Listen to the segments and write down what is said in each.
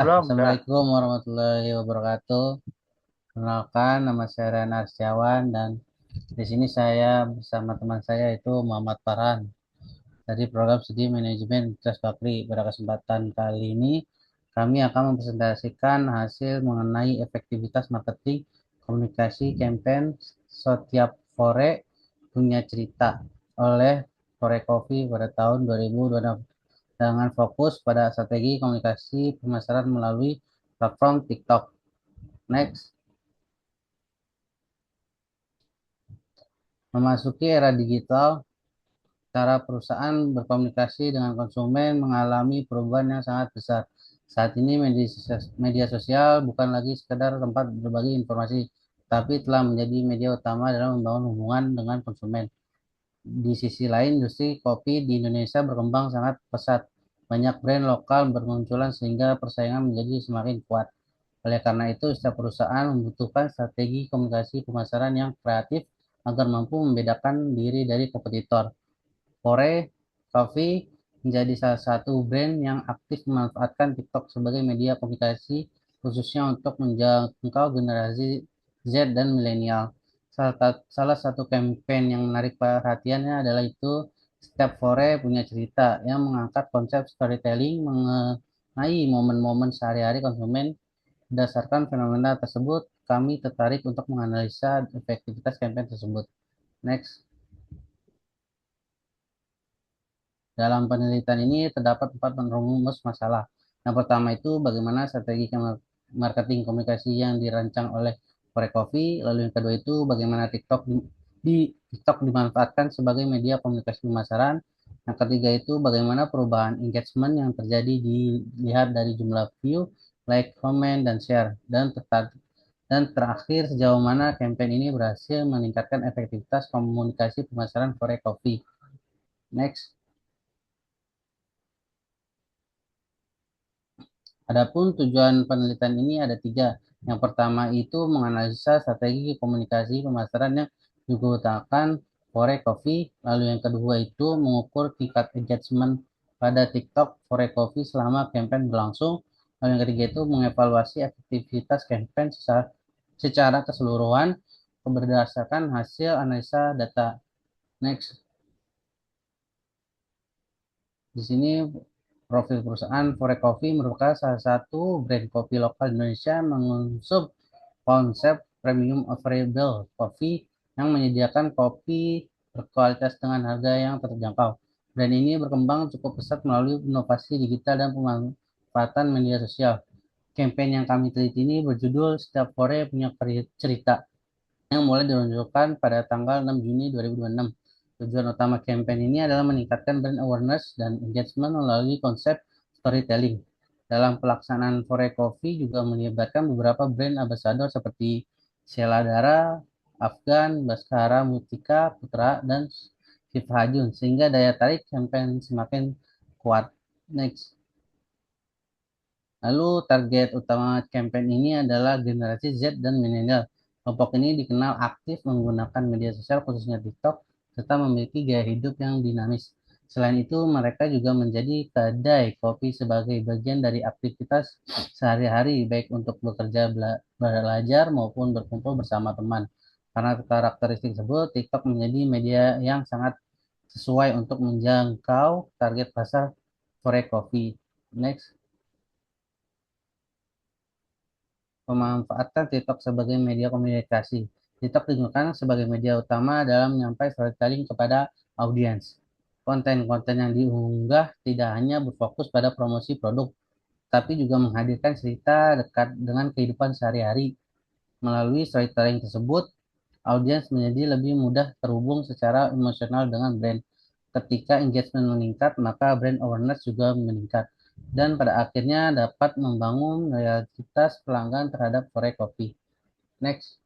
Belum, udah. Assalamualaikum warahmatullahi wabarakatuh. Kenalkan, nama saya Rena Arsiawan dan di sini saya bersama teman saya itu Muhammad Farhan dari program studi manajemen Universitas Bakri. Pada kesempatan kali ini kami akan mempresentasikan hasil mengenai efektivitas marketing komunikasi campaign setiap Fore punya cerita oleh Fore Coffee pada tahun 2026 dengan fokus pada strategi komunikasi pemasaran melalui platform TikTok. Next, memasuki era digital, cara perusahaan berkomunikasi dengan konsumen mengalami perubahan yang sangat besar. Saat ini media sosial bukan lagi sekedar tempat berbagi informasi, tapi telah menjadi media utama dalam membangun hubungan dengan konsumen. Di sisi lain, industri kopi di Indonesia berkembang sangat pesat. Banyak brand lokal bermunculan sehingga persaingan menjadi semakin kuat. Oleh karena itu, setiap perusahaan membutuhkan strategi komunikasi pemasaran yang kreatif agar mampu membedakan diri dari kompetitor. Kore Coffee menjadi salah satu brand yang aktif memanfaatkan TikTok sebagai media komunikasi khususnya untuk menjangkau generasi Z dan milenial. Salah satu campaign yang menarik perhatiannya adalah itu setiap Fore punya cerita yang mengangkat konsep storytelling mengenai momen-momen sehari-hari konsumen. Berdasarkan fenomena tersebut, kami tertarik untuk menganalisa efektivitas campaign tersebut. Next. Dalam penelitian ini terdapat 4 rumus masalah. Yang pertama itu bagaimana strategi marketing komunikasi yang dirancang oleh Korek Coffee. Lalu yang kedua itu bagaimana TikTok dimanfaatkan sebagai media komunikasi pemasaran. Yang ketiga itu bagaimana perubahan engagement yang terjadi dilihat dari jumlah view, like, comment, dan share. Dan terakhir sejauh mana campaign ini berhasil meningkatkan efektivitas komunikasi pemasaran Korek Coffee. Next. Adapun tujuan penelitian ini ada tiga. Yang pertama itu menganalisa strategi komunikasi pemasaran yang digunakan Fore Coffee. Lalu yang kedua itu mengukur tingkat engagement pada TikTok Fore Coffee selama campaign berlangsung. Lalu yang ketiga itu mengevaluasi efektivitas campaign secara keseluruhan berdasarkan hasil analisa data. Next. Di sini profil perusahaan Fore Coffee merupakan salah satu brand kopi lokal Indonesia yang mengusung konsep premium affordable coffee yang menyediakan kopi berkualitas dengan harga yang terjangkau. Brand ini berkembang cukup pesat melalui inovasi digital dan pemanfaatan media sosial. Campaign yang kami teliti ini berjudul Setiap Fore Punya Cerita yang mulai diluncurkan pada tanggal 6 Juni 2026. Tujuan utama campaign ini adalah meningkatkan brand awareness dan engagement melalui konsep storytelling. Dalam pelaksanaan Fore Coffee juga melibatkan beberapa brand ambassador seperti Sheila Dara, Afgan, Baskara Mutika Putra, dan Shiva Hajun, sehingga daya tarik campaign semakin kuat. Next. Lalu target utama campaign ini adalah generasi Z dan milenial. Kelompok ini dikenal aktif menggunakan media sosial khususnya TikTok serta memiliki gaya hidup yang dinamis. Selain itu, mereka juga menjadi kedai kopi sebagai bagian dari aktivitas sehari-hari, baik untuk bekerja, belajar, maupun berkumpul bersama teman. Karena karakteristik tersebut, TikTok menjadi media yang sangat sesuai untuk menjangkau target pasar Fore Coffee. Next. Pemanfaatan TikTok sebagai media komunikasi. TikTok digunakan sebagai media utama dalam menyampaikan storytelling kepada audiens. Konten-konten yang diunggah tidak hanya berfokus pada promosi produk, tapi juga menghadirkan cerita dekat dengan kehidupan sehari-hari. Melalui storytelling tersebut, audiens menjadi lebih mudah terhubung secara emosional dengan brand. Ketika engagement meningkat, maka brand awareness juga meningkat. Dan pada akhirnya dapat membangun loyalitas pelanggan terhadap Fore Coffee. Next.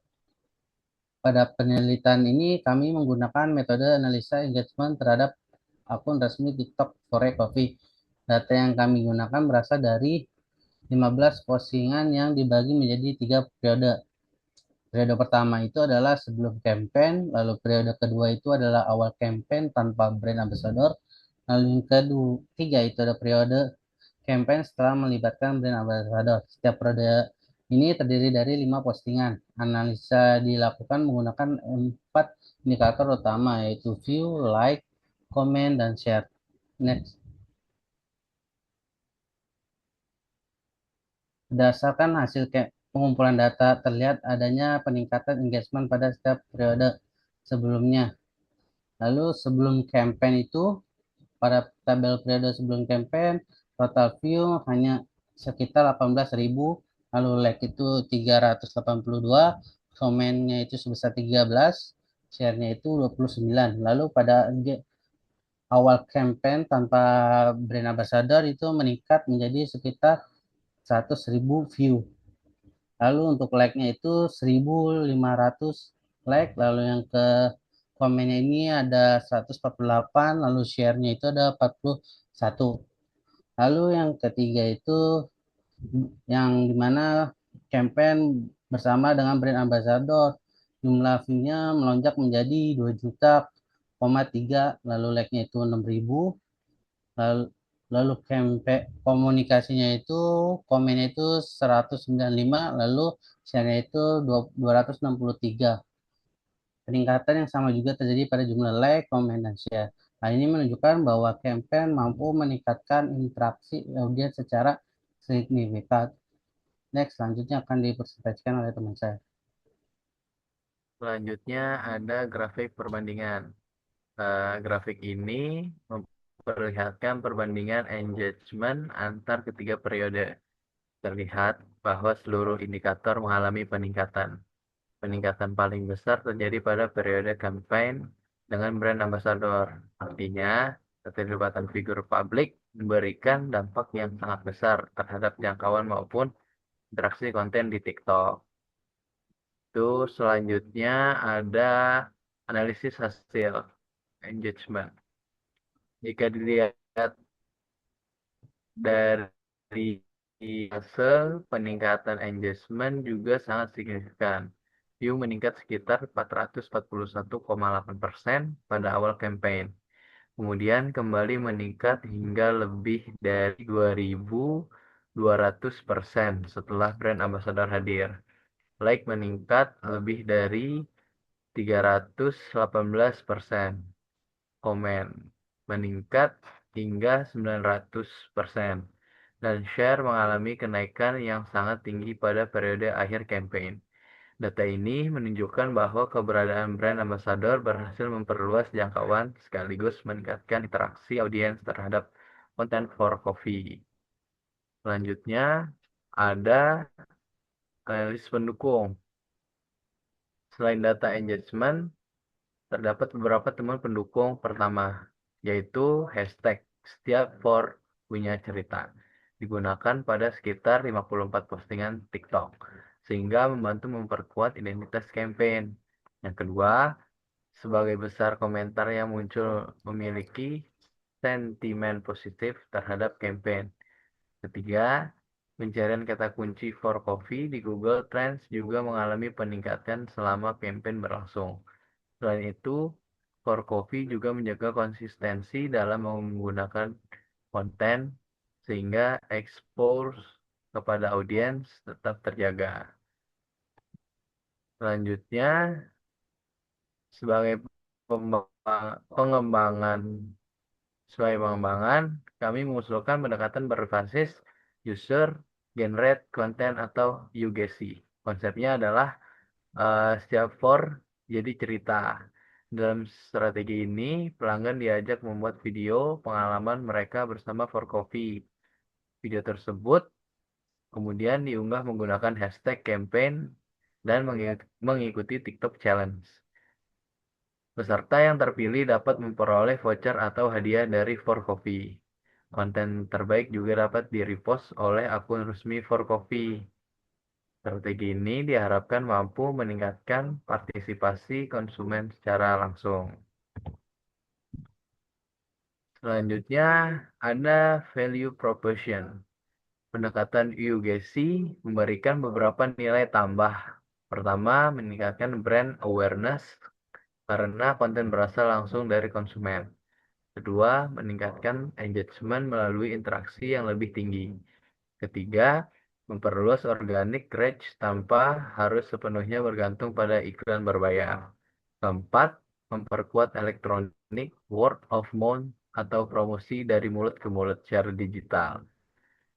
Pada penelitian ini, kami menggunakan metode analisa engagement terhadap akun resmi TikTok Fore Coffee. Data yang kami gunakan berasal dari 15 postingan yang dibagi menjadi 3 periode. Periode pertama itu adalah sebelum campaign, lalu periode kedua itu adalah awal campaign tanpa brand ambassador, lalu yang kedua, tiga itu ada periode campaign setelah melibatkan brand ambassador. Setiap periode ini terdiri dari 5 postingan. Analisa dilakukan menggunakan 4 indikator utama, yaitu view, like, comment, dan share. Next. Berdasarkan hasil pengumpulan data, terlihat adanya peningkatan engagement pada setiap periode sebelumnya. Lalu sebelum campaign itu, pada tabel periode sebelum campaign, total view hanya sekitar 18.000, lalu like itu 382, komennya itu sebesar 13, share-nya itu 29. Lalu pada awal campaign tanpa brand ambassador itu meningkat menjadi sekitar 100.000 view. Lalu untuk like-nya itu 1.500 like, lalu yang ke komennya ini ada 148, lalu share-nya itu ada 41. Lalu yang ketiga itu yang dimana campaign bersama dengan brand ambassador, jumlah view-nya melonjak menjadi 2 juta, 3, lalu like-nya itu 6.000, lalu campaign komunikasinya itu komennya itu 195, lalu share-nya itu 263. Peningkatan yang sama juga terjadi pada jumlah like, komen, dan share. Hal ini menunjukkan bahwa campaign mampu meningkatkan interaksi audiens secara signifikan. Next, selanjutnya akan dipresentasikan oleh teman saya. Selanjutnya ada grafik perbandingan. Grafik ini memperlihatkan perbandingan engagement antar ketiga periode. Terlihat bahwa seluruh indikator mengalami peningkatan. Peningkatan paling besar terjadi pada periode campaign dengan brand ambassador. Artinya, keterlibatan figur publik memberikan dampak yang sangat besar terhadap jangkauan maupun interaksi konten di TikTok. Itu selanjutnya ada analisis hasil engagement. Jika dilihat dari hasil peningkatan engagement juga sangat signifikan. View meningkat sekitar 441,8% pada awal campaign. Kemudian kembali meningkat hingga lebih dari 2.200% setelah brand ambassador hadir. Like meningkat lebih dari 318%. Komen meningkat hingga 900%. Dan share mengalami kenaikan yang sangat tinggi pada periode akhir campaign. Data ini menunjukkan bahwa keberadaan brand ambassador berhasil memperluas jangkauan sekaligus meningkatkan interaksi audiens terhadap konten for coffee. Selanjutnya ada analisis pendukung. Selain data engagement, terdapat beberapa temuan pendukung pertama, yaitu hashtag setiap for punya cerita. Digunakan pada sekitar 54 postingan TikTok, sehingga membantu memperkuat identitas campaign. Yang kedua, sebagai besar komentar yang muncul memiliki sentimen positif terhadap campaign. Ketiga, pencarian kata kunci for coffee di Google Trends juga mengalami peningkatan selama campaign berlangsung. Selain itu, for coffee juga menjaga konsistensi dalam menggunakan konten sehingga expose kepada audiens tetap terjaga. Selanjutnya, sebagai pengembangan sebagai pengembangan, kami mengusulkan pendekatan berbasis user generate content atau UGC. Konsepnya adalah setiap for jadi cerita. Dalam strategi ini, pelanggan diajak membuat video pengalaman mereka bersama for coffee. Video tersebut kemudian diunggah menggunakan hashtag campaign dan mengikuti TikTok Challenge. Peserta yang terpilih dapat memperoleh voucher atau hadiah dari For Coffee. Konten terbaik juga dapat di-repost oleh akun resmi For Coffee. Strategi ini diharapkan mampu meningkatkan partisipasi konsumen secara langsung. Selanjutnya ada value proposition. Pendekatan UGC memberikan beberapa nilai tambah. Pertama, meningkatkan brand awareness karena konten berasal langsung dari konsumen. Kedua, meningkatkan engagement melalui interaksi yang lebih tinggi. Ketiga, memperluas organic reach tanpa harus sepenuhnya bergantung pada iklan berbayar. Keempat, memperkuat elektronik, word of mouth, atau promosi dari mulut ke mulut secara digital.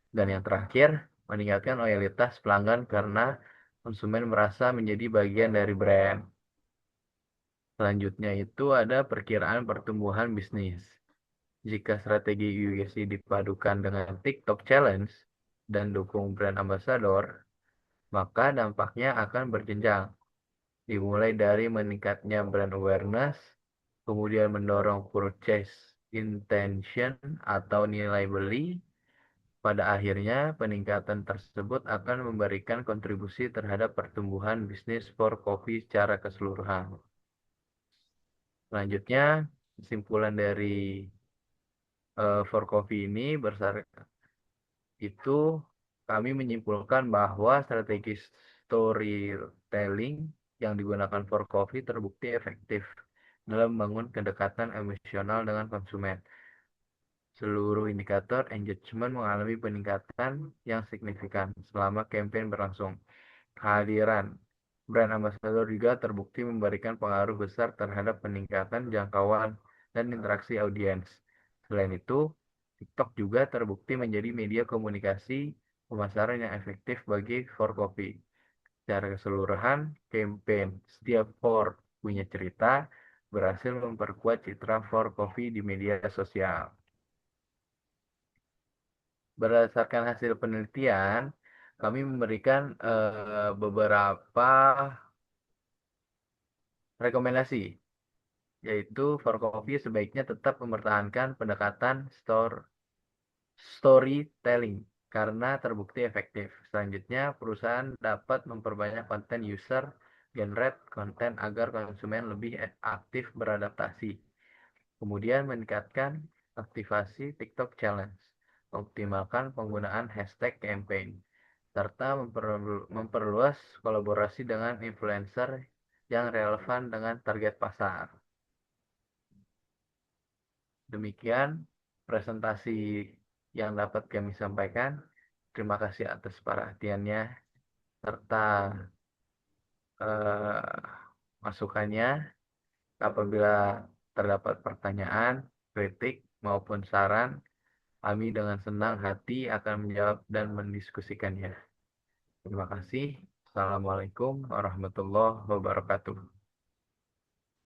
Dan yang terakhir, meningkatkan loyalitas pelanggan karena konsumen merasa menjadi bagian dari brand. Selanjutnya itu ada perkiraan pertumbuhan bisnis. Jika strategi UGC dipadukan dengan TikTok Challenge dan dukung brand ambassador, maka dampaknya akan berjenjang. Dimulai dari meningkatnya brand awareness, kemudian mendorong purchase intention atau nilai beli. Pada akhirnya, peningkatan tersebut akan memberikan kontribusi terhadap pertumbuhan bisnis for coffee secara keseluruhan. Selanjutnya, kesimpulan dari for coffee ini itu kami menyimpulkan bahwa strategi storytelling yang digunakan for coffee terbukti efektif dalam membangun kedekatan emosional dengan konsumen. Seluruh indikator engagement mengalami peningkatan yang signifikan selama campaign berlangsung. Kehadiran brand ambassador juga terbukti memberikan pengaruh besar terhadap peningkatan jangkauan dan interaksi audiens. Selain itu, TikTok juga terbukti menjadi media komunikasi pemasaran yang efektif bagi For Coffee. Secara keseluruhan, campaign Setiap For Punya Cerita berhasil memperkuat citra For Coffee di media sosial. Berdasarkan hasil penelitian, kami memberikan beberapa rekomendasi, yaitu for coffee sebaiknya tetap mempertahankan pendekatan storytelling karena terbukti efektif. Selanjutnya, perusahaan dapat memperbanyak konten user generate konten agar konsumen lebih aktif beradaptasi. Kemudian meningkatkan aktivasi TikTok Challenge, optimalkan penggunaan hashtag campaign, serta memperluas kolaborasi dengan influencer yang relevan dengan target pasar. Demikian presentasi yang dapat kami sampaikan. Terima kasih atas perhatiannya serta eh, masukannya. Apabila terdapat pertanyaan, kritik, maupun saran, kami dengan senang hati akan menjawab dan mendiskusikannya. Terima kasih. Assalamualaikum warahmatullahi wabarakatuh.